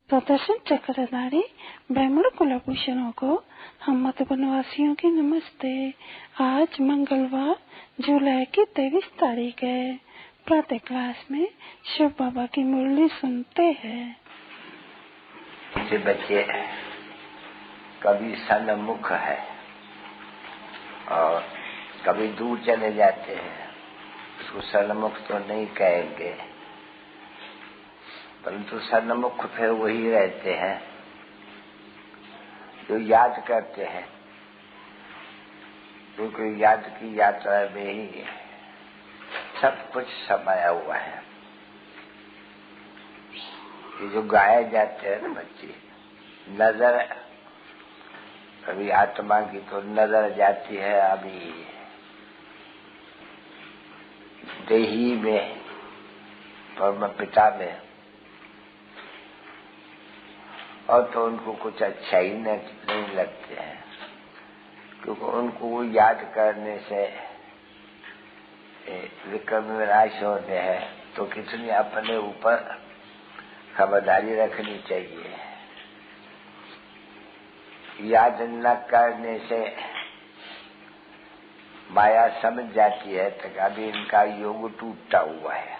प्रदर्शन चक्रधारी ब्राह्मण कुलभूषणों को हम मधुबनवासियों की नमस्ते। आज मंगलवार जुलाई की 23 तारीख है। प्रातः क्लास में शिव बाबा की मुरली सुनते हैं। बच्चे कभी सन्मुख है और कभी दूर चले जाते हैं, उसको सन्मुख तो नहीं कहेंगे, परंतु सन्मुख फिर वही रहते हैं जो याद करते हैं, क्योंकि याद की यात्रा में ही सब कुछ समाया हुआ है। ये जो गाए जाते हैं ना बच्चे, नजर कभी आत्मा की तो नजर जाती है अभी देही में, परम पिता में, और तो उनको कुछ अच्छा ही नहीं लगते हैं, क्योंकि उनको वो याद करने से विक्रम विनाश होते हैं। तो कितनी अपने ऊपर खबरदारी रखनी चाहिए। याद न करने से माया समझ जाती है तक अभी इनका योग टूटा हुआ है,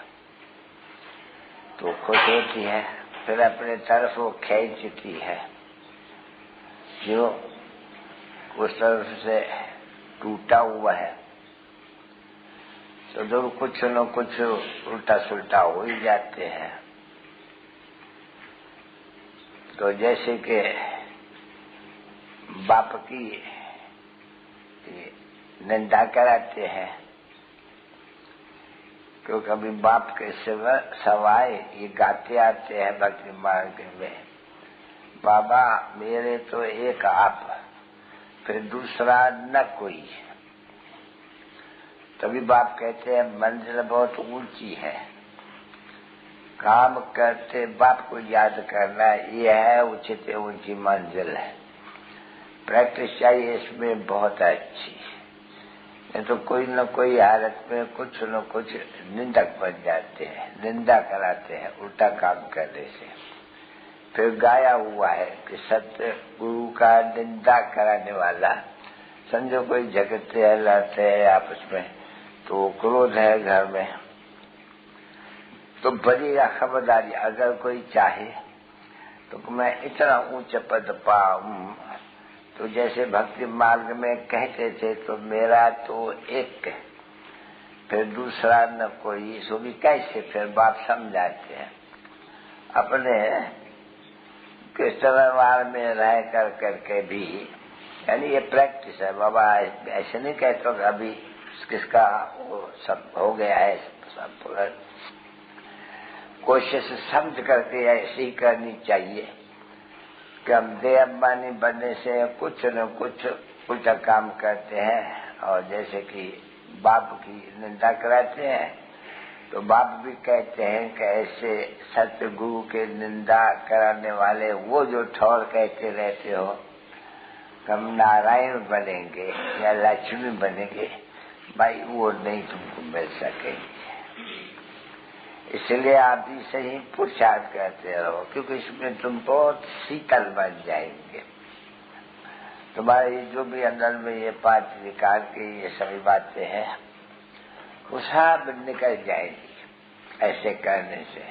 तो खुश होती है, फिर अपने तरफ वो खींचती है। जो उस तरफ से टूटा हुआ है तो जब कुछ न कुछ उल्टा सुल्टा हो ही जाते हैं। तो जैसे कि बाप की निंदा कराते हैं, क्योंकि कभी बाप के सवाए ये गाते आते हैं भक्ति मार्ग में, बाबा मेरे तो एक आप, फिर दूसरा न कोई। तभी बाप कहते हैं मंजिल बहुत ऊंची है, काम करते बाप को याद करना ये है उचित ऊंची मंजिल है। प्रैक्टिस चाहिए इसमें बहुत अच्छी, नहीं तो कोई न कोई हालत में कुछ न कुछ निंदक बन जाते हैं, निंदा कराते हैं उल्टा काम करने से। फिर गाया हुआ है कि सत्य गुरु का निंदा कराने वाला, समझो कोई झगड़ते हैं लड़ते हैं आपस में, तो क्रोध है घर में, तो बड़ी खबरदारी अगर कोई चाहे तो मैं इतना ऊंचा पद पाऊं, तो जैसे भक्ति मार्ग में कहते थे तो मेरा तो एक, फिर दूसरा न कोई, सो भी कैसे फिर बाप समझाते हैं। अपने कृष्णवार में रह करके भी, यानी ये प्रैक्टिस है। बाबा ऐसे नहीं कहते कि अभी किसका वो सब हो गया है, सब कोशिश समझ करके ऐसी ही करनी चाहिए कि हम दे अंबानी बनने से कुछ न कुछ उल्टा काम करते हैं। और जैसे कि बाप की निंदा कराते हैं तो बाप भी कहते हैं कि ऐसे सत्य गुरु के निंदा कराने वाले वो जो ठौर कहते रहते हो हम नारायण बनेंगे या लक्ष्मी बनेंगे, भाई वो नहीं तुमको मिल सकेंगे। इसलिए आप भी सही पुरुषार्थ करते रहो, क्योंकि इसमें तुम बहुत शीतल बन जाएंगे। तुम्हारे जो भी अंदर में ये 5 विकार की ये सभी बातें हैं वो सब निकल जाएंगी ऐसे करने से।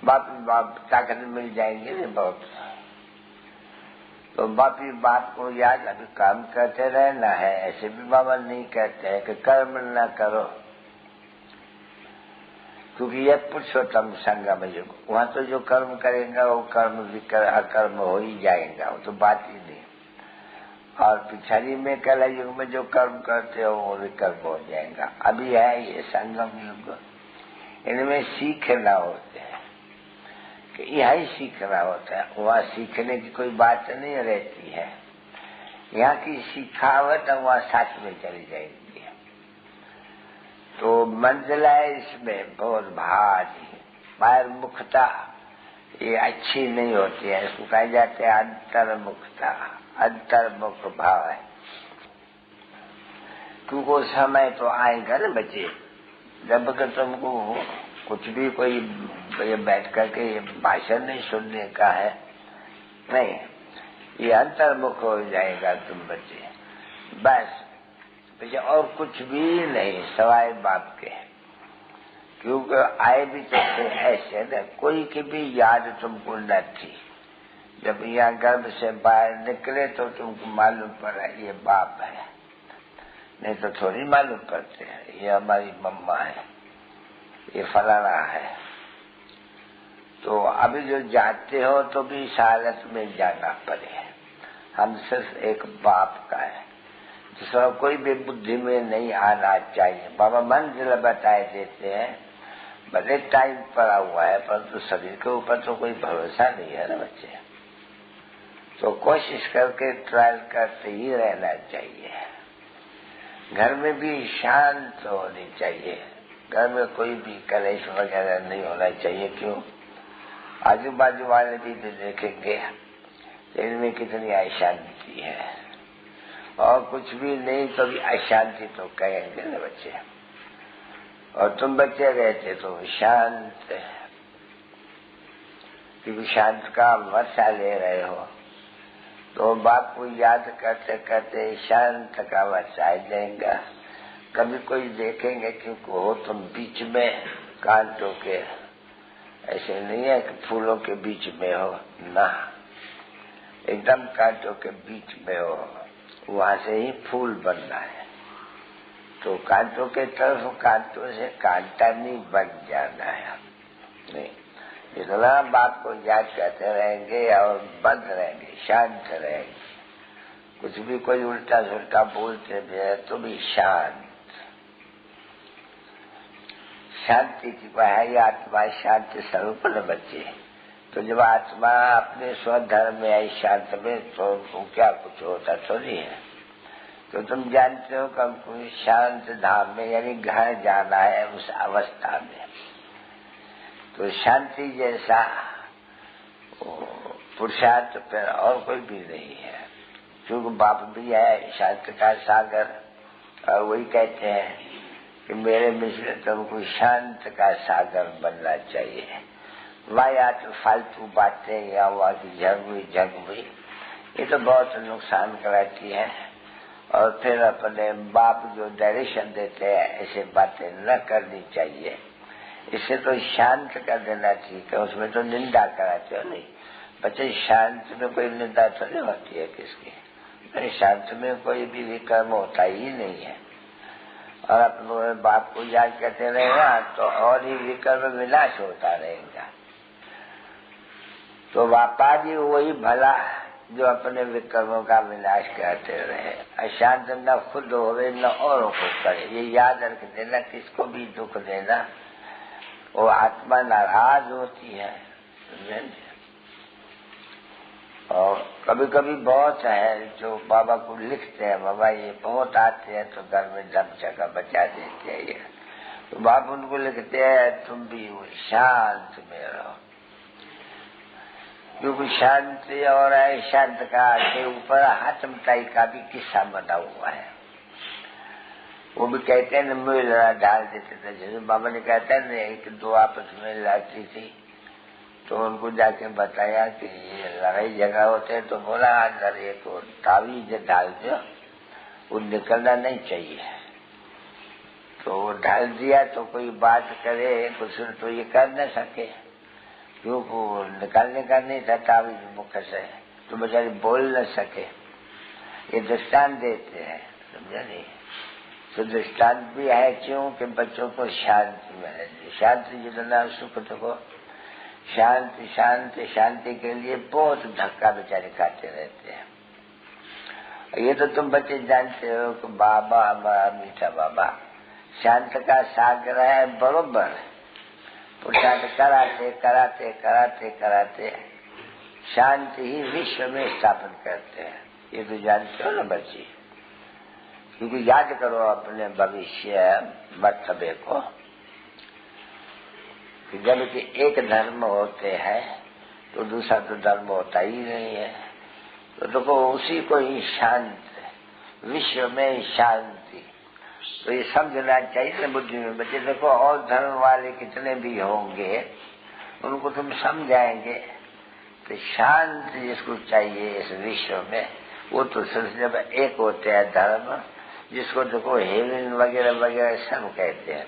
बाप ताकत मिल जाएंगे ना बहुत। तो बाप को याद अभी काम करते रहना है। ऐसे भी बाबा नहीं कहते हैं कि कर्म न करो, क्योंकि यह पुरुषोत्तम संगम युग, वहां तो जो कर्म करेगा वो कर्म अकर्म हो ही जाएगा, वो तो बात ही नहीं। और पिछड़ी में कला युग में जो कर्म करते हो वो विकर्म हो जाएगा। अभी है ये संगम युग, इनमें सीखना होते हैं कि यह ही सीखना होता है, वहाँ सीखने की कोई बात नहीं रहती है। यहाँ की सिखावट वहाँ साथ में चली जाएगी। तो मंजिल है इसमें बहुत भारी, बाहर मुखता ये अच्छी नहीं होती है, इसको कहा जाते हैं अंतर्मुखता, अंतर्मुख भाव है। क्योंकि समय तो आएगा ना बच्चे, जब तक तुमको कुछ भी कोई ये बैठ करके ये भाषण नहीं सुनने का है, नहीं, ये अंतर्मुख हो जाएगा तुम बच्चे, बस पीछे और कुछ भी नहीं सवाए बाप के। क्योंकि आए भी तो ऐसे न, कोई की भी याद तुमको न थी। जब यहाँ गर्भ से बाहर निकले तो तुमको मालूम पड़ा ये बाप है, नहीं तो थोड़ी मालूम पड़ते हैं ये हमारी मम्मा है, ये फलाना है। तो अभी जो जाते हो तो भी इस हालत में जाना पड़े। हम सिर्फ एक बाप का है, जिसका कोई भी बुद्धि में नहीं आना चाहिए। बाबा मंजिल बताए देते हैं, भले टाइम पड़ा हुआ है परंतु शरीर के ऊपर तो कोई भरोसा नहीं है ना बच्चे। तो कोशिश करके ट्रायल करते ही रहना चाहिए। घर में भी शांत होनी चाहिए, घर में कोई भी कलेश वगैरह नहीं होना चाहिए। क्यों? आजू बाजू वाले भी देखेंगे इनमें कितनी अशांति है, और कुछ भी नहीं तो भी अशांति तो कहेंगे ना बच्चे। और तुम बच्चे रहते तो शांत, क्योंकि शांत का वर्षा ले रहे हो तो बाप को याद करते करते शांत का वर्षा आ जाएगा। कभी कोई देखेंगे क्योंकि हो तुम बीच में कांटों के, ऐसे नहीं है कि फूलों के बीच में हो ना, एकदम कांटों के बीच में हो, वहां से ही फूल बनना है। तो कांटों के तरफ कांटों से कांटा नहीं बन जाना है। नहीं, इतना बाप को याद करते रहेंगे और बंद रहेंगे, शांत रहेंगे। कुछ भी कोई उल्टा सुल्टा बोलते भी है तो भी शांत। शांति की है आत्मा, शांति स्वरूप न बच्चे। तो जब आत्मा अपने स्वधर्म में आई शांत में, तो उनको क्या कुछ होता तो नहीं है। तो तुम जानते हो कि हमको शांत धाम में यानी घर जाना है उस अवस्था में। तो शांति जैसा पुरुषार्थ पर और कोई भी नहीं है। क्योंकि बाप भी है शांति का सागर, और वही कहते हैं कि मेरे मिश्र तुमको शांत का सागर बनना चाहिए। वाया तो फालतू बातें या वहाँ की झग हुई ये तो बहुत नुकसान कराती है। और फिर अपने बाप जो डायरेक्शन देते हैं ऐसे बातें न करनी चाहिए। इससे तो शांत कर देना चाहिए, उसमें तो निंदा कराते हो नहीं बच्चे। शांत में कोई निंदा तो नहीं होती है किसकी, नहीं, शांत में कोई भी विकर्म होता ही नहीं है। और अपने बाप को याद करते रहेगा तो और ही विकर्म विनाश होता रहेगा। तो बापा जी वही भला जो अपने विकर्मों का विनाश करते रहे। अशांत न खुद होवे न औरों को करे, ये याद रख देना। किसको भी दुख देना वो आत्मा नाराज होती है। और कभी कभी बहुत है जो बाबा को लिखते हैं, बाबा ये बहुत आते हैं तो घर में दम जगह बचा देते हैं ये। तो बाबा उनको लिखते हैं तुम भी शांत में रहो, क्योंकि शांति और अशांत का के ऊपर हाथमताई का भी किस्सा बना हुआ है। वो भी कहते हैं मिल डाल देते थे, जैसे बाबा ने कहता है ना एक दो आपस में लड़ती थी तो उनको जाके बताया कि ये लड़ाई झगड़ा होते हैं तो बोला अंदर एक तावीज डाल दो, वो निकलना नहीं चाहिए। तो वो डाल दिया तो कोई बात करे कुछ तो ये कर न सके, क्योंकि निकालने का नहीं था तावीज मुख से, तो बेचारे बोल न सके। ये दृष्टांत देते हैं, समझा नहीं। तो दृष्टांत भी है क्यों कि बच्चों को शांति मिले। शांति जितना सुख को शांति शांति शांति के लिए बहुत धक्का बेचारे खाते रहते हैं। ये तो तुम बच्चे जानते हो कि बाबा हमारा मीठा बाबा शांत का सागर है बरोबर। पुरुषार्थ कराते कराते कराते कराते शांति ही विश्व में स्थापन करते हैं। ये तो जानते हो ना बच्चे, क्योंकि याद करो अपने भविष्य मर्तबे को कि जब कि एक धर्म होते हैं तो दूसरा तो धर्म होता ही नहीं है। तो देखो उसी को ही शांत, विश्व में शांति, तो ये समझना चाहिए ना बुद्धि में। बच्चे देखो और धर्म वाले कितने भी होंगे उनको तुम समझाएंगे, तो शांति जिसको चाहिए इस विश्व में वो तो सिर्फ जब एक होते हैं धर्म, जिसको देखो हेलिन वगैरह वगैरह सब कहते हैं,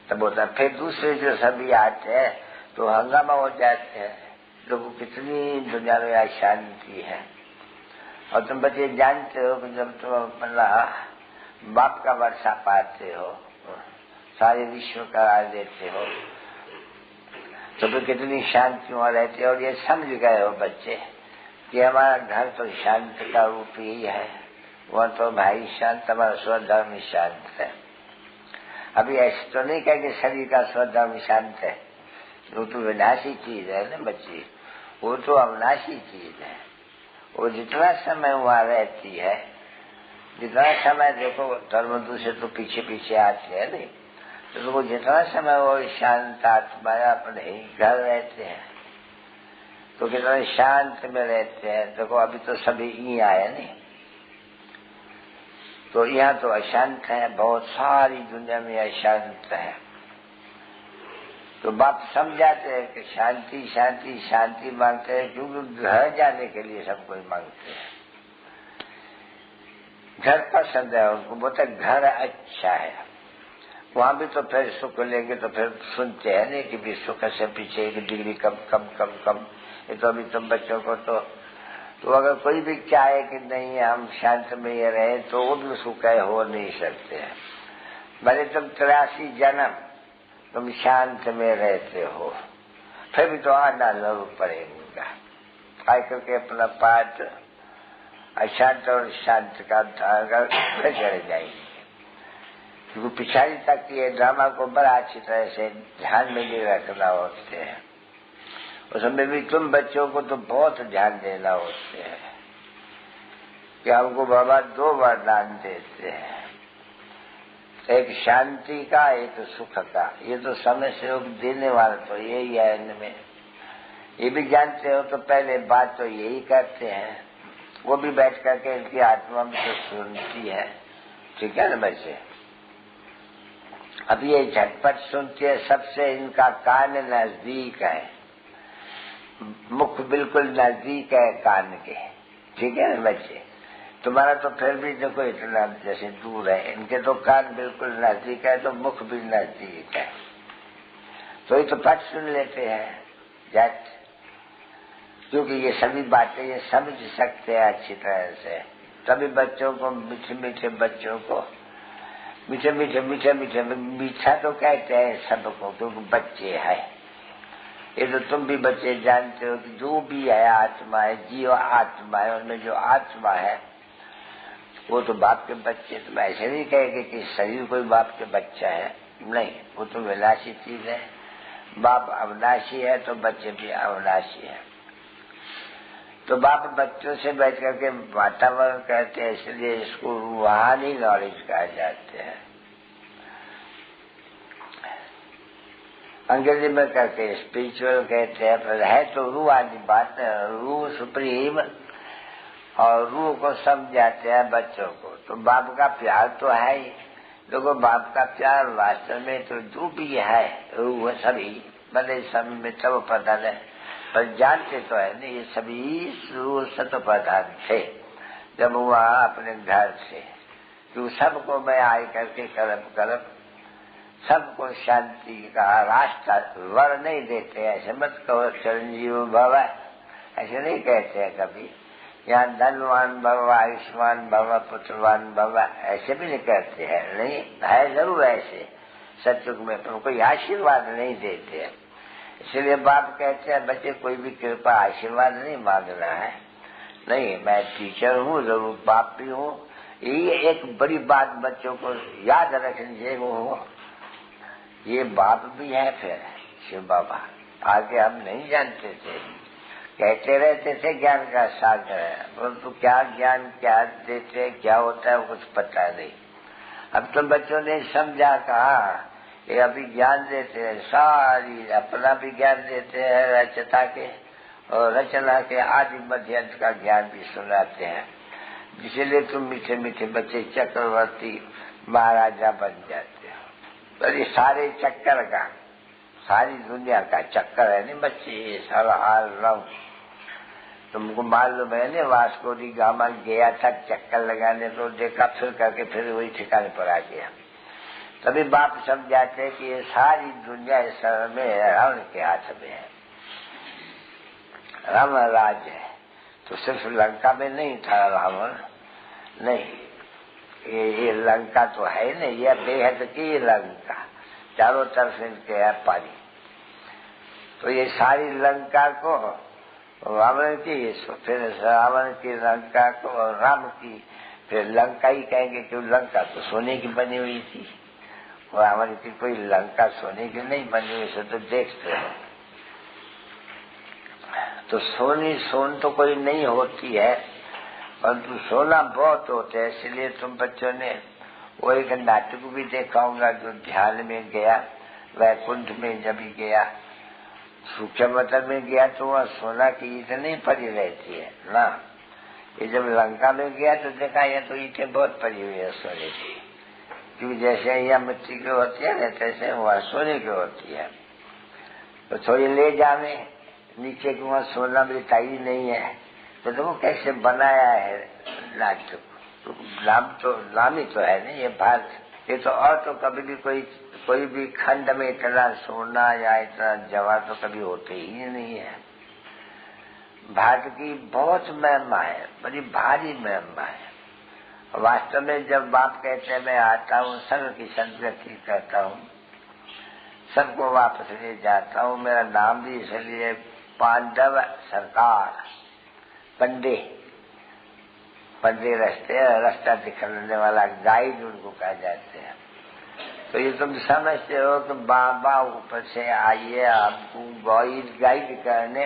तब होता। फिर दूसरे जो सभी आते हैं तो हंगामा हो जाते हैं। देखो कितनी दुनिया में अशांति है। और तुम बच्चे जानते हो कि जब तुम अपना बाप का वर्षा पाते हो, सारे विश्व का राज देते हो, तो फिर कितनी शांति वहां रहती है। और ये समझ गए हो बच्चे कि हमारा घर तो शांति का रूप ही है, वह तो भाई शांत, हमारा स्वधर्म शांत है। अभी ऐसे तो नहीं कहे कि शरीर का स्वधर्म शांत है, वो तो विनाशी चीज है ना बच्ची, वो तो अविनाशी चीज है। वो जितना समय वहां रहती है, जितना समय देखो धर्म दूसरे तो पीछे पीछे आते हैं नहीं, तो वो जितना समय वो शांत आत्मा अपने ही घर रहते हैं तो कितना शांत में रहते हैं। देखो अभी तो सभी यहीं आए नहीं, तो यहाँ तो अशांत है, बहुत सारी दुनिया में अशांत है। तो बाप समझाते हैं कि शांति शांति शांति मांगते हैं, क्योंकि घर जाने के लिए सब कोई मांगते हैं। घर पसंद है उनको, बोलते घर अच्छा है। वहां भी तो फिर सुख लेंगे तो फिर सुनते हैं नहीं कि भी सुख से पीछे 1 डिग्री कम कम कम कम। ये तो अभी तुम बच्चों को तो अगर कोई भी चाहे कि नहीं हम शांत में ये रहे तो वो भी सुख हो नहीं सकते हैं। भले तुम 83 जन्म तुम शांत में रहते हो, फिर भी तो आना जरूर पड़ेगा। खाई करके अपना पाठ अशांत और शांत का फिर चढ़ जाएंगे। क्योंकि पिछाड़ी तक ये ड्रामा को बड़ा अच्छी तरह से ध्यान में नहीं रखना होते हैं। उसमें भी तुम बच्चों को तो बहुत ध्यान देना होते हैं कि हमको बाबा 2 वरदान देते हैं, एक शांति का एक सुख का। ये तो समय से देने वाला तो यही है इनमें, ये भी जानते हो। तो पहले बात तो यही करते हैं, वो भी बैठ करके इनकी आत्मा में तो सुनती है, ठीक है ना बच्चे। अब ये झटपट सुनती है, सबसे इनका कान नजदीक है, मुख बिल्कुल नजदीक है कान के, ठीक है ना बच्चे। तुम्हारा तो फिर भी देखो इतना जैसे दूर है, इनके तो कान बिल्कुल नजदीक है तो मुख भी नजदीक है, तो ये तो पट सुन लेते हैं झट, क्योंकि ये सभी बातें ये समझ सकते हैं अच्छी तरह से। तभी बच्चों को मीठे मीठे बच्चों को मीठे मीठे मीठे मीठे मीठा तो कहते हैं सबको, क्योंकि बच्चे हैं। ये तो तुम भी बच्चे जानते हो कि जो भी है आत्मा है, जीव आत्मा है, उनमें जो आत्मा है वो तो बाप के बच्चे। तुम ऐसे नहीं कहेंगे कि शरीर कोई बाप के बच्चा है, नहीं, वो तो विनाशी चीज है। बाप अविनाशी है तो बच्चे भी अविनाशी है। तो बाप बच्चों से बैठ करके वातावरण कहते हैं, इसलिए इसको रूहानी नॉलेज कहा जाते हैं। अंग्रेजी में करके स्पिरिचुअल कहते हैं, पर है तो रूहानी बात, रूह सुप्रीम, और रूह को समझाते हैं बच्चों को। तो बाप का प्यार तो है ही, देखो बाप का प्यार वास्तव में तो जो भी है रूह सभी भले सब में सब प्रधान है, पर जानते तो है नहीं, ये सभी रूह सत्व प्रधान थे जब वहाँ अपने घर से। तो सबको मैं आई करके करप करप सबको शांति का रास्ता वर नहीं देते। ऐसे मत कहो चिरंजीव भव, ऐसे नहीं कहते हैं कभी। यहाँ धनवान भव, आयुष्मान भव, पुत्रवान भव, ऐसे भी नहीं कहते हैं, नहीं है जरूर ऐसे सत्युग में, पर कोई आशीर्वाद नहीं देते हैं। इसलिए बाप कहते हैं बच्चे कोई भी कृपा आशीर्वाद नहीं मांगना है, नहीं मैं टीचर हूँ, जरूर बाप भी हूँ। ये एक बड़ी बात बच्चों को याद रखनी चाहिए, वो ये बाप भी है। फिर शिव बाबा आगे हम नहीं जानते थे, कहते रहते थे ज्ञान का सागर है, परंतु क्या ज्ञान क्या देते क्या होता है वो कुछ पता नहीं। अब तो बच्चों ने समझा, कहा ये अभी ज्ञान देते हैं, सारी अपना भी ज्ञान देते हैं रचता के, और रचना के आदि मध्य अंत का ज्ञान भी सुनाते हैं। इसीलिए तुम मीठे मीठे बच्चे चक्रवर्ती महाराजा बन जाते हो। तो ये सारे चक्कर का, सारी दुनिया का चक्कर है नहीं बच्चे, ये सारा हाल रंग तुमको मालूम है ना। वास्को डी गामा गया था चक्कर लगाने, तो देखा फिर करके फिर वही ठिकाने पर आ गया। तभी बाप समझाते हैं कि ये सारी दुनिया इस समय में रावण के हाथ में है, रावण राज है। तो सिर्फ लंका में नहीं था रावण, नहीं, ये लंका तो है नहीं, यह बेहद की लंका, चारों तरफ इनके है पानी। तो ये सारी लंका को रावण की, फिर रावण की लंका को राम की, फिर लंका ही कहेंगे क्यों, लंका तो सोने की बनी हुई थी, रावण की कोई लंका सोने की नहीं बनी हुई। से तो देखते हो तो सोन तो कोई नहीं होती है, परंतु सोना बहुत होते हैं। इसलिए तुम बच्चों ने वो एक नाटक भी देखा होगा जो ध्यान में गया, वैकुंठ में जब गया, सूखे मतर में गया तो वह सोना की ईंट नहीं पड़ी रहती है ना। ये जब लंका में गया तो देखा ये तो ईंटें बहुत पड़ी हुई है सोने की, क्योंकि जैसे यहाँ मिट्टी की होती है ना तैसे वहाँ सोने की होती है। तो थोड़ी ले जावे नीचे की वहाँ सोना मिलताई नहीं है, तो देखो कैसे बनाया है नाटक। तो नाम ही तो है ना ये भारत। ये तो और तो कभी भी कोई भी खंड में इतना सोना या इतना जवाहर तो कभी होते ही नहीं है। भारत की बहुत महिमा है, बड़ी भारी महिमा है। वास्तव में जब बाप कहते हैं मैं आता हूँ, सर्व की संगति करता हूँ, सबको वापस ले जाता हूँ, मेरा नाम भी इसलिए पांडव सरकार, पंडे रास्ता दिखाने वाला गाइड उनको कहा जाते हैं। तो ये तुम समझते हो कि बाबा ऊपर से आइए आपको गाइड करने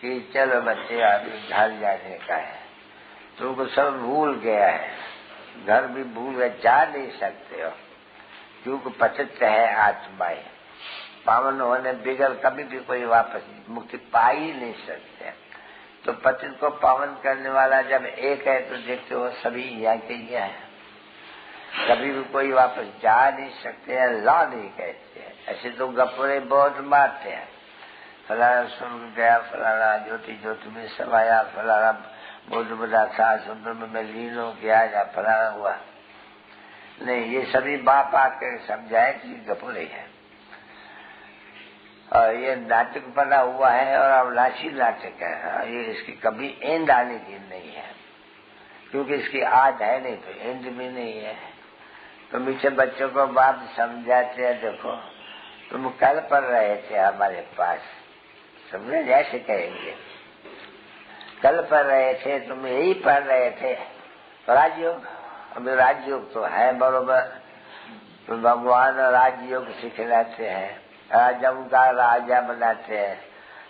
कि चलो बच्चे अभी घर जाने का है। तुमको सब भूल गया है, घर भी भूल गए, जा नहीं सकते हो क्योंकि पतित है आत्माएं। पावन होने बिगड़ कभी भी कोई वापस मुक्ति पा ही नहीं सकते। तो पतित को पावन करने वाला जब एक है तो देखते हो सभी यहाँ के यहाँ है, कभी भी कोई वापस जा नहीं सकते हैं, ला नहीं कहते हैं। ऐसे तो गप्पे बहुत मारते हैं, फलाना स्वर्ग गया, फलाना ज्योति में समाया, फलाना बुद्ध बड़ा था समुद्र में लीन हो गया, या फलाना हुआ। नहीं, ये सभी बाप आकर समझाए कि गप्पे है और ये नाटक बना हुआ है और अवलासी नाटक है। ये इसकी कभी एंड आने की नहीं है, क्योंकि इसकी आज है नहीं तो एंड भी नहीं है। तो मीठे बच्चों को बाप समझाते हैं, देखो तुम कल पढ़ रहे थे हमारे पास, समझे, जैसे कहेंगे कल पढ़ रहे थे, तुम यही पढ़ रहे थे राजयोग। अभी राजयोग तो है बरोबर, तो भगवान राजयोग सिखलाते हैं, राजाओं का राजा बनाते हैं।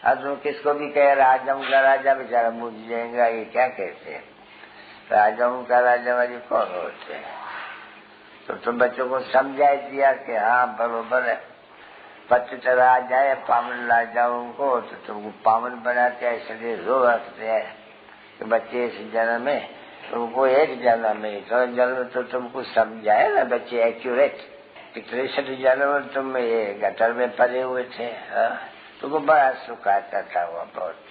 अब तुम किसको भी कहे राजाओं का राजा, बेचारा मुझ जाएगा, ये क्या कहते हैं, राजाओं का राजा वाली कौन होते हैं। तो तुम बच्चों को समझा दिया कि हाँ बरोबर है, पतित राजा है पावन राजाओं को, तो तुमको पावन बनाते हैं, इसलिए रो रखते हैं कि बच्चे इस जन्म में तुमको एक जन्म में तो जन्म तो तुमको समझाए ना बच्चे एक्यूरेट। 63 जन्म तुम ये गटर में पड़े हुए थे, तुमको बड़ा सुख आता था, वो बहुत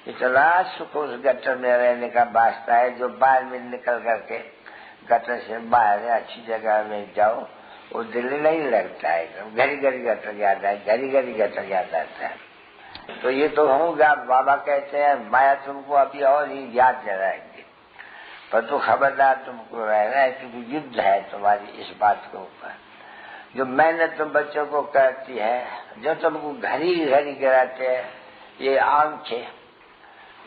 इतना सुख उस गटर में रहने का वास्ता है। जो बाहर में निकल करके गटर से बाहर अच्छी जगह में जाओ, वो दिल नहीं लगता है, घड़ी घड़ी गटर याद है, घड़ी घड़ी गटर याद आता है। तो ये तो होगा, बाबा कहते हैं माया तुमको अभी और ही याद दिलाएंगे, पर तो खबरदार तुमको रहना है, क्योंकि युद्ध है तुम्हारी इस बात के ऊपर। जो मेहनत तुम बच्चों को करती है, जो तुमको घड़ी घड़ी गिराते हैं, ये आंखें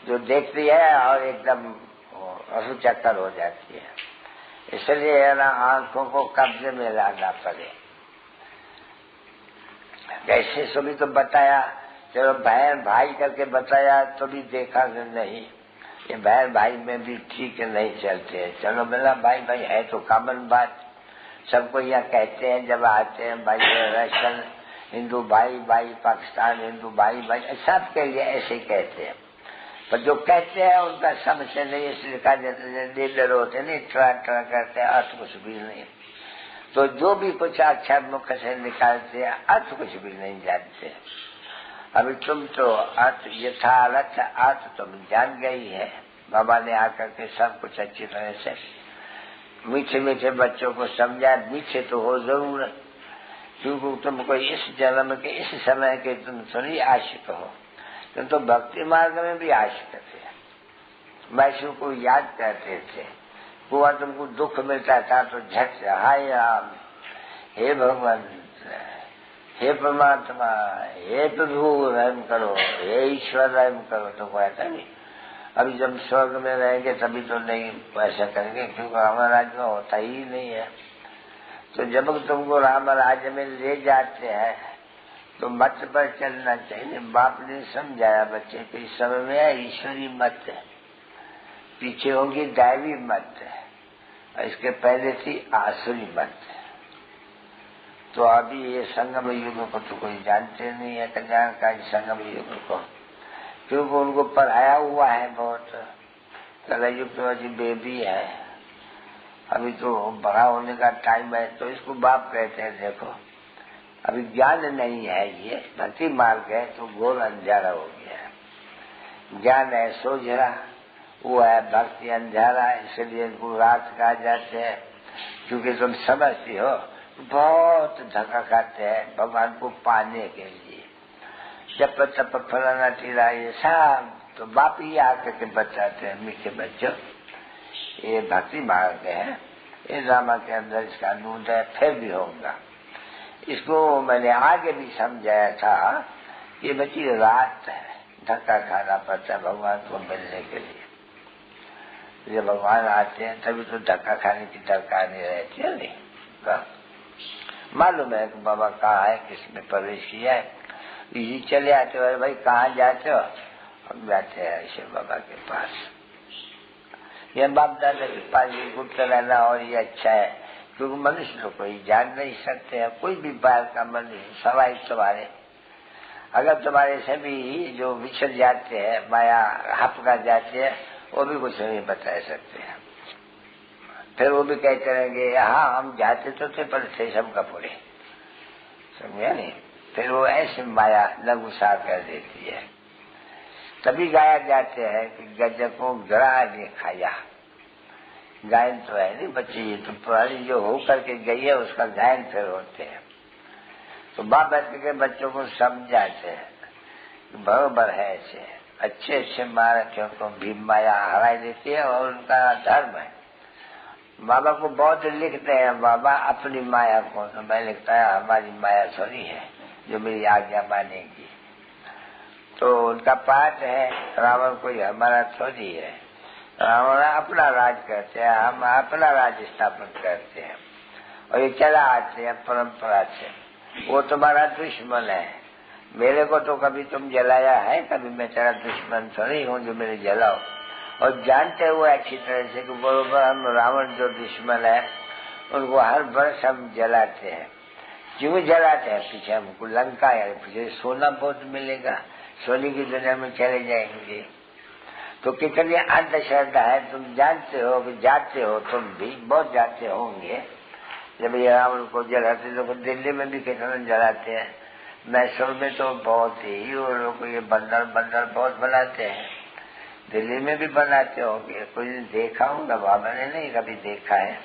जो देखती है और एकदम चक्कर हो जाती है, इसलिए ना आंखों को कब्जे में लाना पड़े। कैसे सभी तो बताया, चलो बहन भाई करके बताया तो भी देखा कि नहीं, ये बहन भाई में भी ठीक नहीं चलते हैं। चलो मेरा भाई भाई है तो कॉमन बात, सबको यहाँ कहते हैं जब आते हैं, भाई रशियन हिंदू भाई भाई, पाकिस्तान हिंदू भाई भाई, सबके लिए ऐसे ही कहते हैं। पर जो कहते हैं उनका समझ नहीं, इसलिए लीडर होते नहीं, ट्रा करते हैं, अर्थ कुछ भी नहीं। तो जो भी कुछ अक्षर मुख से निकालते हैं अर्थ कुछ भी नहीं जानते। अभी तुम तो अर्थ यथार्थ अर्थ तुम जान गई है। बाबा ने आकर के सब कुछ अच्छी तरह से मीठे मीठे बच्चों को समझा। मीठे तो हो जरूर, क्योंकि तुमको इस जन्म के इस समय के तुम थोड़ी आशिक हो, तुम तो भक्ति मार्ग में भी आशिक थे। वैष्णव को याद करते थे। वो तुमको दुख मिलता था तो झट से हाय राम, हे भगवान, हे परमात्मा, हे प्रभु रहम करो, हे ईश्वर रहम करो, तो कहता नहीं। अभी जब स्वर्ग में रहेंगे तभी तो नहीं ऐसा करेंगे, क्योंकि राम राज्य में होता ही नहीं है। तो जब तुमको राम राज्य में ले जाते हैं तो मत पर चलना चाहिए। बाप ने समझाया बच्चे को, इस समय में ईश्वरी मत है, पीछे होगी दैवी मत है, और इसके पहले थी आसुरी मत है। तो अभी ये संगम युग को तो कोई जानते नहीं है, कल्याणकारी संगम युग को, क्योंकि उनको पढ़ाया हुआ है बहुत। कलयुग तो अभी बेबी है, अभी तो बड़ा होने का टाइम है। तो इसको बाप कहते हैं, देखो अभी ज्ञान नहीं है, ये भक्ति मार्ग है तो घोर अंधेरा हो गया है। ज्ञान है सोझरा, वो है भक्ति अंधेरा, इसलिए इनको रात कहा जाते हैं। क्योंकि तुम समझती हो बहुत धक्का खाते हैं भगवान को पाने के लिए, जप तप फलाना टीला ये सब, तो बाप ही आकर के बताते हैं, मीठे बच्चों ये भक्ति मार्ग है, ये ड्रामा के अंदर इसका नूत है, फिर भी होगा। इसको मैंने आगे भी समझाया था, ये बच्ची रात है, धक्का खाना पड़ता है भगवान को मिलने के लिए। जब भगवान आते हैं तभी तो धक्का खाने की दरकार नहीं रहती है। नहीं मालूम है कि बाबा कहाँ है, किसने प्रवेश किया है, इसी चले आते हो। भाई कहाँ जाते हो? हम जाते हैं ईश्वर बाबा के पास। ये बाप दादा के पास भी गुप्त रहना और ये अच्छा है, क्योंकि मनुष्य तो कोई जान नहीं सकते हैं। कोई भी बाहर का मनुष्य सवाई तुम्हारे, अगर तुम्हारे से भी जो विछड़ जाते हैं, माया हपका जाते हैं, वो भी कुछ नहीं बता सकते हैं। फिर वो भी कहते रहेंगे हाँ हम जाते तो थे पर थे सब कपूरे, समझा नहीं। फिर वो ऐसे माया लघुसार कर देती है। तभी गाया जाते हैं कि गज को गरा ने खाया। गायन तो है नहीं बच्चे, ये तो पुरानी जो हो करके गई है उसका गायन फिर होते हैं। तो बाप बैठ के बच्चों को समझाते हैं बरोबर है, ऐसे अच्छे अच्छे महारथियों को भी माया हरा देती है और उनका धर्म है। बाबा को बहुत लिखते हैं बाबा अपनी माया को, तो मैं लिखता है हमारी माया थोड़ी है जो मेरी आज्ञा मानेगी। तो उनका पाठ है रावण कोई हमारा थोड़ी है, रावण अपना राज करते हैं, हम अपना राज स्थापन करते हैं और ये चला आते हैं परंपरा से। वो तुम्हारा दुश्मन है, मेरे को तो कभी तुम जलाया है, कभी मैं तेरा दुश्मन थोड़ी हूँ जो मेरे जलाओ। और जानते हुए अच्छी तरह से कि बरोबर हम रावण जो दुश्मन है उनको हर वर्ष हम जलाते हैं। क्यों जलाते हैं? पीछे हमको लंका है, पीछे सोना बहुत मिलेगा, सोने की दुनिया में चले जाएंगे। तो कितनी अंधश्रद्धा है, तुम जानते हो कि जाते हो, तुम भी बहुत जाते होंगे। जब ये रावण को जलाते लोग दिल्ली में भी कितना जलाते हैं, मैसूर में तो बहुत ही वो लोग ये बंदर बहुत बनाते हैं, दिल्ली में भी बनाते होंगे। कोई देखा होगा, बाबा ने नहीं कभी देखा है,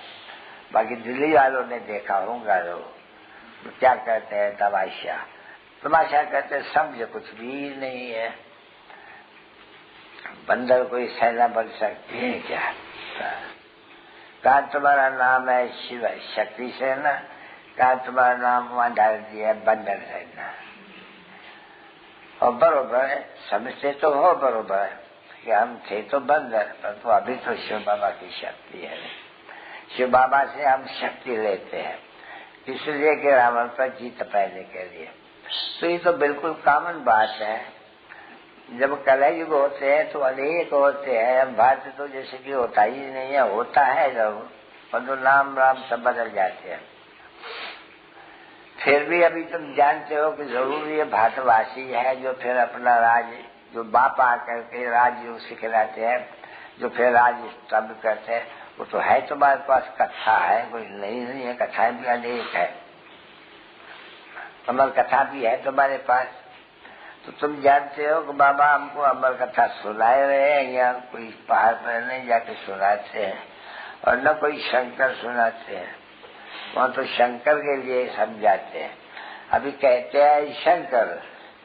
बाकी दिल्ली वालों ने देखा होगा। लोग क्या कहते हैं तमाशा, तमाशा कहते हैं, समझ कुछ भी नहीं है। बंदर कोई सेना बन सकती है क्या? कहा तुम्हारा नाम है शिव शक्ति सेना, कहा तुम्हारा नाम वहां डाल दिया है बंदर सेना। और बरोबर है, समझते तो हो बरोबर है कि हम थे तो बंदर, पर तो अभी तो शिव बाबा की शक्ति है। शिव बाबा से हम शक्ति लेते हैं, इसलिए कि रावण पर जीत पाने के लिए। तो ये तो बिल्कुल कॉमन बात है। जब कलयुग होते हैं तो अनेक होते हैं, हम भारत तो जैसे कि होता ही नहीं है, होता है जरूर, पर तो नाम राम सब बदल जाते हैं। फिर भी अभी तुम जानते हो कि जरूर ये भारतवासी है जो फिर अपना राज, जो बाप आकर के राज सिखलाते हैं, जो फिर राज स्थापित करते हैं, वो तो है, तुम्हारे पास कथा है, कोई नहीं है, कथाएं भी अनेक है, अमर कथा भी है तुम्हारे पास। तो तुम जानते हो कि बाबा हमको अमर कथा सुनाए रहे हैं, या कोई पहाड़ पर नहीं जाके सुनाते हैं, और न कोई शंकर सुनाते हैं, वहाँ तो शंकर के लिए समझाते हैं। अभी कहते हैं शंकर,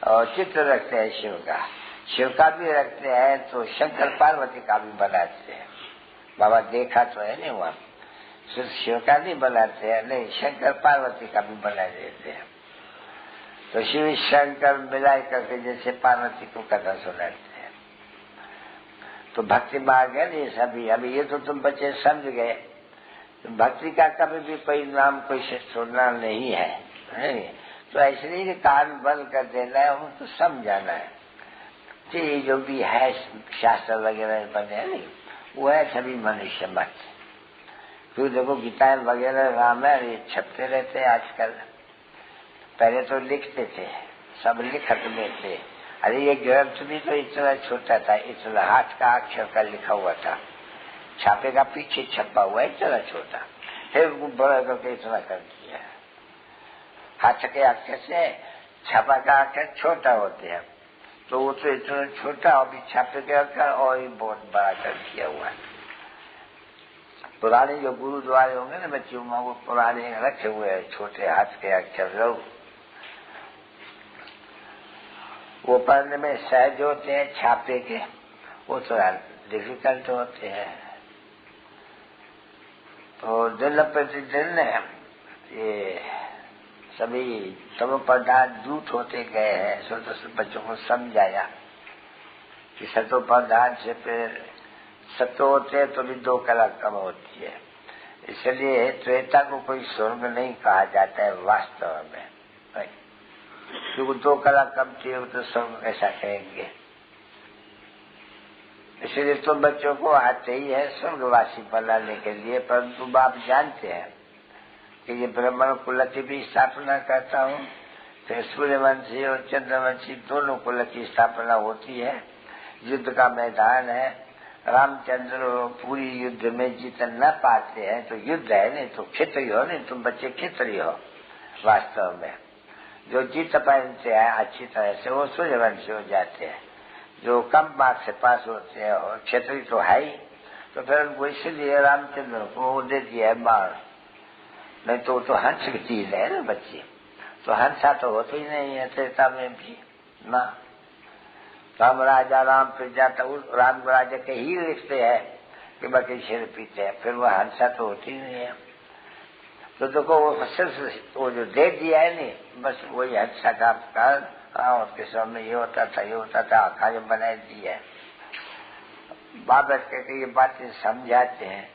और चित्र रखते हैं शिव का भी रखते हैं, तो शंकर पार्वती का भी बनाते हैं। बाबा देखा तो है नहीं वहाँ, सिर्फ शिव का नहीं बनाते हैं, नहीं शंकर पार्वती का भी बना देते हैं। तो शिव शंकर मिलाई करके जैसे पार्वती को कथा सुनाते हैं। तो भक्ति मार्ग है नहीं सभी। अभी ये तो तुम बच्चे समझ गए, तो भक्ति का कभी भी कोई नाम कोई सुनना नहीं है, तो ऐसे नहीं कि कान बंद कर देना है, उनको समझाना है कि जो भी है शास्त्र वगैरह बने है नहीं, वो है सभी मनुष्य मत। तो देखो गीता वगैरह रामायण ये छपते रहते हैं आजकल, पहले तो लिखते थे, सब लिखत में थे। अरे ये ग्रंथ भी तो इतना छोटा था, इतना हाथ का अक्षर का लिखा हुआ था, छापे का पीछे छपा हुआ है इतना छोटा, फिर वो बड़ा करके इतना कर दिया। हाथ के अक्षर से छापा का अक्षर छोटा होते हैं, तो वो तो इतना छोटा, अभी छापे के अक्षर और ही बहुत बड़ा कर दिया हुआ है। पुराने जो गुरुद्वारे होंगे ना बच्चों में, वो पुराने रखे हुए हैं छोटे हाथ के अक्षर लोग, वो पढ़ने में सहज होते हैं, छापे के वो थोड़ा डिफिकल्ट होते हैं। तो दिन प्रतिदिन ये सभी तम पदार्थ झूठ होते गए हैं। सो तो सब बच्चों को समझाया कि सतो पदार्थ से फिर सत्य होते हैं तो भी 2 कला कम होती है, इसलिए त्रेता को कोई स्वर्ग नहीं कहा जाता है वास्तव में, क्योंकि 2 कला कम थी तो स्वर्ग कैसा कहेंगे। इसलिए तो बच्चों को आते ही है स्वर्गवासी बनाने के लिए, परंतु आप जानते हैं कि ये ब्राह्मण कुल की भी स्थापना करता हूँ, फिर सूर्यवंशी और चंद्रवंशी दोनों कुल की स्थापना होती है। युद्ध का मैदान है, रामचंद्र पूरी युद्ध में जीत न पाते हैं तो युद्ध है नहीं, तो क्षत्रिय हो नहीं, तुम बच्चे क्षत्रिय हो वास्तव में। जो जीत पाते हैं अच्छी तरह से वो सूर्यवंशी हो जाते हैं, जो कम मार्क्स से पास होते हैं, और क्षत्रिय तो है ही, तो फिर उनको इसलिए रामचंद्र को दे दिया है बाण, नहीं तो हंस की चीज है ना बच्ची, तो हंसा तो होते ही नहीं है त्रेता में भी ना। राम राजा राम प्रजा, तो राम राजा के ही लिखते हैं कि बाकी शेर पीते हैं, फिर वो हंसा तो होती नहीं है। तो देखो वो सिर्फ वो जो दे दिया है नहीं, बस वही हंसा का कारण, उसके सामने ये होता था ये होता था, आकाश बनाए दी है। बाबा कहते ये बातें समझाते हैं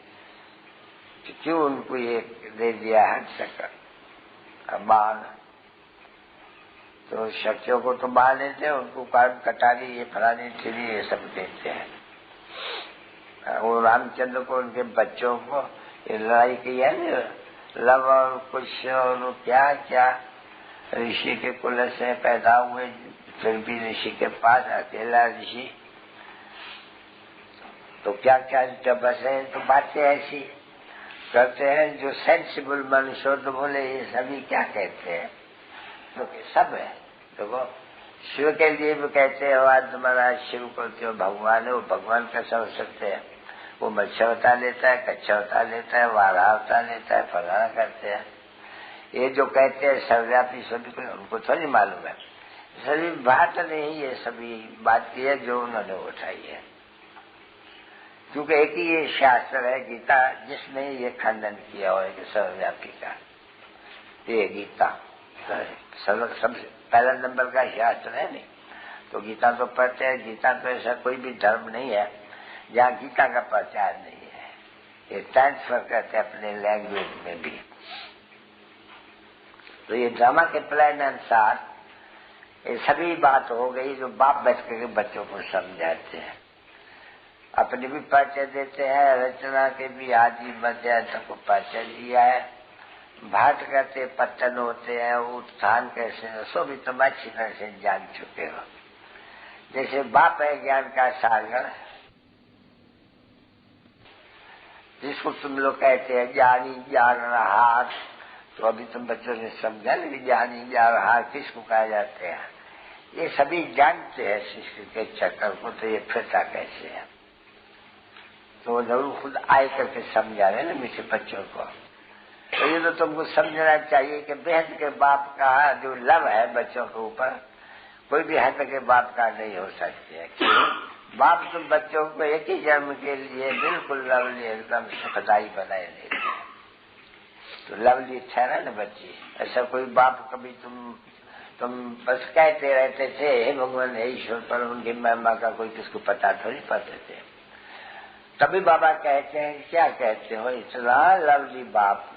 कि क्यों उनको ये दे दिया हंस का बाण। तो शक्तियों को तो बाहर लेते हैं, उनको कारण कटारी ये फलानी चिड़ी ये सब देते हैं। वो रामचंद्र को उनके बच्चों को ये लड़ाई की है ना, लव और कुश और क्या क्या ऋषि के कुल से पैदा हुए, फिर भी ऋषि के पास अकेला ऋषि, तो क्या क्या जब बसे तो बातें ऐसी करते हैं जो सेंसिबल मनुष्य तो बोले ये सभी क्या कहते हैं, तो सब है। देखो शिव के लिए भी कहते हैं आज तुम्हारा शिव को जो भगवान है वो भगवान का समझ सकते हैं, वो मत्स्य अवतार लेता है, कच्चा अवतार लेता है, वारा अवतार लेता है, फलाना करते हैं। ये जो कहते हैं सर्वव्यापी सभी को, उनको तो नहीं मालूम है, सभी बात नहीं, ये सभी बात की है जो उन्होंने उठाई है, क्योंकि एक ही ये शास्त्र है गीता जिसने ये खंडन किया हुआ है कि सर्वव्यापी का, ये गीता सबसे पहला नंबर का शास्त्र है नहीं। तो गीता तो पढ़ते हैं, गीता तो ऐसा कोई भी धर्म नहीं है जहाँ गीता का प्रचार नहीं है, ये ट्रांसफर करते हैं अपने लैंग्वेज में भी। तो ये ड्रामा के प्लान अनुसार ये सभी बात हो गई जो बाप बैठ के बच्चों को समझाते हैं, अपने भी परिचय देते हैं, रचना के भी आदि मध्य को परिचय दिया है। भाट करते पतन होते हैं, उत्थान कैसे, सो भी तुम अच्छी तरह से जान चुके हो। जैसे बाप है ज्ञान का सागर, जिसको तुम लोग कहते हैं ज्ञानी ज्ञान रहा, तो अभी तुम बच्चों ने समझा ना कि ज्ञानी ज्ञान रहा किसको कहा जाते हैं। ये सभी जानते हैं शिष्य के चक्कर को, तो ये फिरता कैसे है। तो जरूर खुद आए करके समझा रहे ना मीठे बच्चों को। तो ये तो तुमको समझना चाहिए कि बेहद के बाप का जो लव है बच्चों के ऊपर, कोई भी हद के बाप का नहीं हो सकती है। क्यों? बाप तुम बच्चों को एक ही जन्म के लिए बिल्कुल लवली एकदम सुखदायी बनाए देते हैं। तो लवली ठहरा ना बच्ची। ऐसा कोई बाप कभी तुम बस कहते रहते थे हे भगवान हे ईश्वर, पर उनकी महिमा का कोई किसको पता थोड़ी पाते थे। तभी बाबा कहते हैं क्या कहते हो, इतना लवली बाप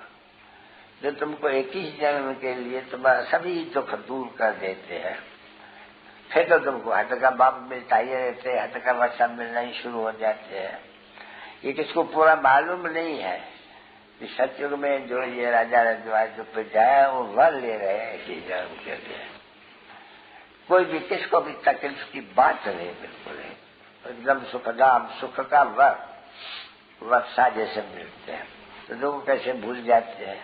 जो तुमको एक ही जन्म के लिए तुम्हारा सभी दुख दूर कर देते हैं। फिर तो तुमको हट का बाप मिलता ही रहते हैं, हट का बच्चा मिलना ही शुरू हो जाते हैं। ये किसको पूरा मालूम नहीं है कि सतयुग में जो ये राजा रजवाज जो प्रजा है वो वर ले रहे हैं इसी जन्म के लिए। कोई भी किसको भी तकलीफ की बात नहीं, बिल्कुल एकदम सुखदाम सुख का वर्षा जैसे मिलते हैं। तो लोग कैसे भूल जाते हैं।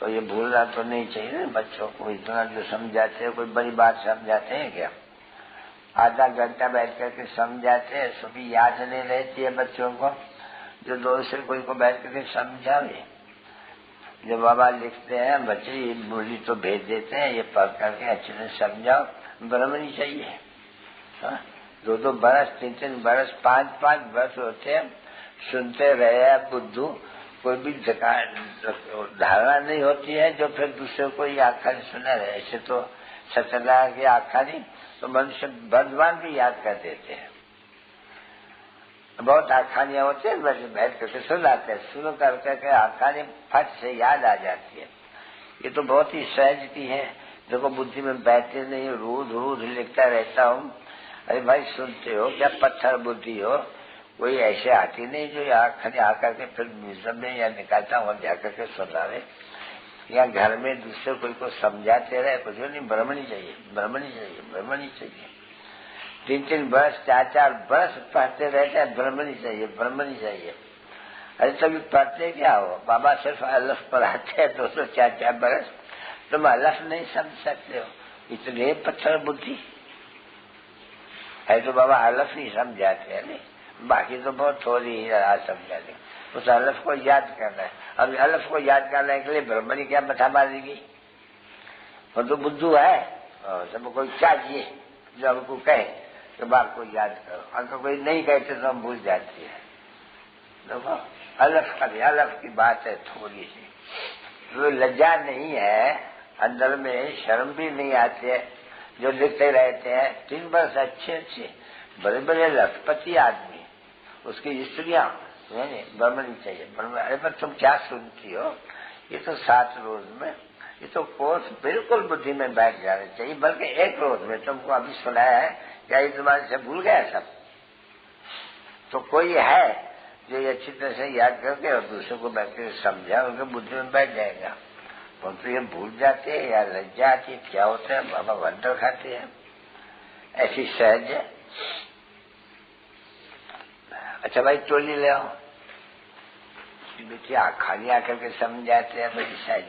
तो ये भूलना तो नहीं चाहिए ना बच्चों को। इतना जो समझाते हैं, कोई बड़ी बात समझाते हैं क्या? आधा घंटा बैठ करके समझाते हैं, सभी याद नहीं रहती है बच्चों को। जो दूसरे कोई को बैठ करके समझावे, जो बाबा लिखते हैं बच्चे ये बोली तो भेज देते हैं, ये पढ़ करके अच्छे से समझाओ। ब्रह्म नहीं चाहिए। 2-2 बरस 3-3 बरस 5-5 बरस होते हैं, सुनते रहे बुद्धू। कोई भी धारणा नहीं होती है जो फिर दूसरे को ये आखानी सुना रहे। ऐसे तो सत्यनारायण की आखानी तो मनुष्य भगवान भी याद कर देते हैं। बहुत आखानियां होती है, वैसे बैठ करके सुनाते हैं, सुनो करके आखानी फट से याद आ जाती है। ये तो बहुत ही सहजती है, देखो बुद्धि में बैठते नहीं, रोज रोज लिखता रहता हूँ। अरे भाई सुनते हो क्या? पत्थर बुद्धि हो, कोई ऐसे आती नहीं जो खाली आकर के फिर म्यूजियम में या निकालता हूँ जाकर के सुना रहे, या घर में दूसरे कोई को समझाते रहे। कुछ नहीं, ब्रह्म नहीं चाहिए, ब्रह्म नहीं चाहिए, ब्रह्म नहीं चाहिए। 3-3 बरस 4-4 बरस पढ़ते रहते हैं, ब्रह्म नहीं चाहिए, ब्रह्म नहीं चाहिए। अरे तभी पढ़ते क्या हो? बाबा सिर्फ अलफ पढ़ाते हैं 200-4-4 बरस, तुम अलफ नहीं समझ सकते हो, इतने पत्थर बुद्धि है। तो बाबा अलफ नहीं समझाते हैं, नहीं बाकी तो बहुत थोड़ी ही आज समझा दें। उस अलफ को याद करना है। अब अलफ को याद करने के लिए ब्रह्म ने क्या मथा मारेगी? वो तो बुद्धू है, सब कोई चाहिए जो हमको कहे कि बाप को याद करो। अगर कोई नहीं कहते तो हम भूल जाते हैं। देखो अलफ की बात है थोड़ी सी, तो लज्जा नहीं है, अंदर में शर्म भी नहीं आती है। जो लिखते रहते हैं 3 वर्ष अच्छे बड़े बड़े लखपति आदमी, उसकी स्त्रियां ब्रह्म नहीं चाहिए, ब्रह्म। अरे पर तुम क्या सुनती हो? ये तो 7 रोज में, ये तो कोर्स बिल्कुल बुद्धि में बैठ जाने चाहिए, बल्कि 1 रोज में। तुमको अभी सुनाया है, क्या ये तुम्हारे से भूल गया सब? तो कोई है जो ये अच्छी तरह से याद करके और दूसरों को बैठ कर समझा, उनके बुद्धि में बैठ जाएगा। तो ये भूल जाते हैं या लज्जा आती है, क्या होता है? बाबा वंडर खाते हैं, ऐसी सहज है। अच्छा भाई टोली ले आओ, बेटी खाली आकर के समझाते हैं, बड़ी सहज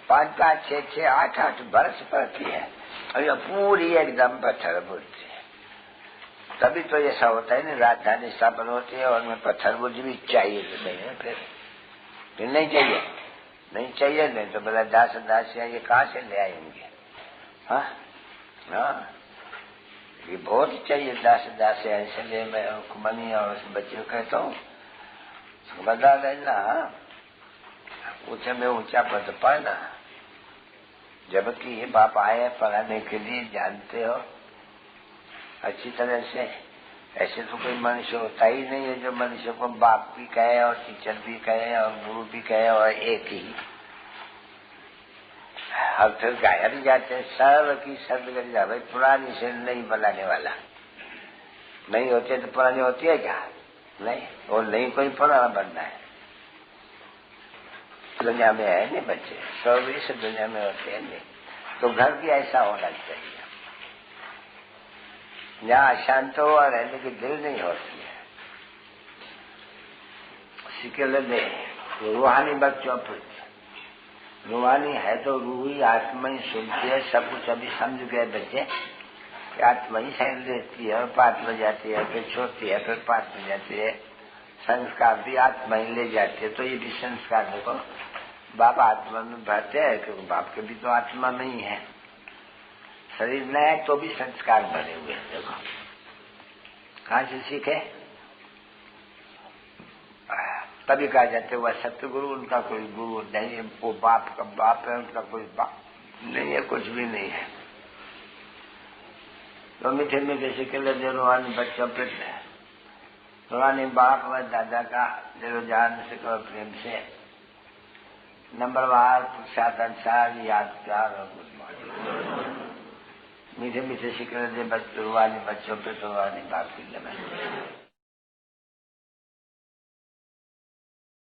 5-5 6-6 8-8 बरस पड़ती है, और ये पूरी एकदम पत्थर बुद्धि है। तभी तो ऐसा होता है ना, राजधानी स्थापन होती है और उनमें पत्थर बुद्धि भी चाहिए। तो नहीं है फिर नहीं चाहिए, नहीं चाहिए, नहीं तो बोला दासियां ये कहाँ से ले आएंगे? हाँ ये बहुत चाहिए दासियां। इसलिए मैं रुक्मणी और उस बच्चे को कहता हूँ बता देना, ऊंचे में ऊंचा पद पाना। जबकि ये बाप आए पढ़ाने के लिए, जानते हो अच्छी तरह से। ऐसे तो कोई मनुष्य होता ही नहीं है जो मनुष्य को बाप भी कहे और टीचर भी कहे और गुरु भी कहे और एक ही। अब फिर गाया भी जाते हैं सर्व की सर्वगति भाई, पुरानी से नहीं बनाने वाला। नहीं होते तो पुरानी होती है क्या? नहीं, और नहीं कोई पुराना बनना है। दुनिया में है नहीं बच्चे, 120 दुनिया में होते हैं नहीं। तो घर भी ऐसा होना चाहिए जहाँ अशांत हो और रहने की दिल नहीं होती है। सिकल दे रूहानी बच्चों पर। रूहानी है तो रूह ही, आत्मा ही सुनती है सब कुछ। अभी समझ गए बच्चे कि आत्मा ही साइन देती है और पाठ बजाती है, फिर छोड़ती है, फिर पाठ बजाती है। संस्कार भी आत्मा ही ले जाती है। तो ये भी संस्कार देखो, बाप आत्मा में भरते हैं क्योंकि बाप के भी तो आत्मा में ही है। शरीर न है तो भी संस्कार भरे हुए हैं। देखो कहाँ से सीखे? तभी कहा जाते वह सतगुरु, उनका कोई गुरु नहीं है, वो बाप का बाप है, उनका कोई बाप नहीं है, कुछ भी नहीं है। तो मीठे मीठे सिकल दे रूहानी बच्चों पे रूहानी बाप व दादा का दिलो जान से करो प्रेम से नंबरवार पुरुषार्थ अनुसार यादगार और गुड मॉर्निंग। मीठे मीठे सिकल दे रूहानी बच्चों पे तो रूहानी बाप की नमस्ते।